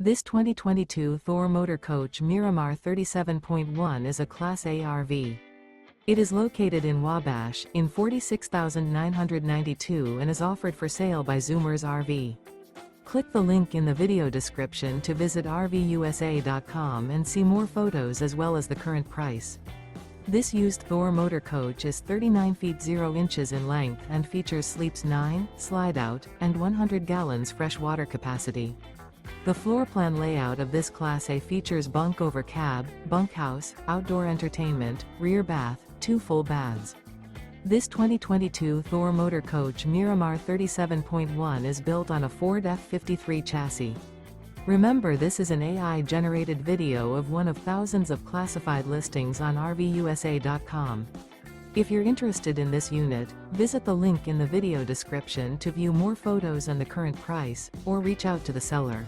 This 2022 Thor Motor Coach Miramar 37.1 is a Class A RV. It is located in Wabash, in 46,992 and is offered for sale by Zoomers RV. Click the link in the video description to visit RVUSA.com and see more photos as well as the current price. This used Thor Motor Coach is 39 feet 0 inches in length and features sleeps 9, Slideout, and 100 gallons fresh water capacity. The floor plan layout of this Class A features Bunk Over Cab, Bunkhouse, outdoor entertainment, rear bath, 2 full baths. This 2022 Thor Motor Coach Miramar 37.1 is built on a Ford F53 chassis. Remember, this is an AI-generated video of one of thousands of classified listings on RVUSA.com. If you're interested in this unit, visit the link in the video description to view more photos and the current price, or reach out to the seller.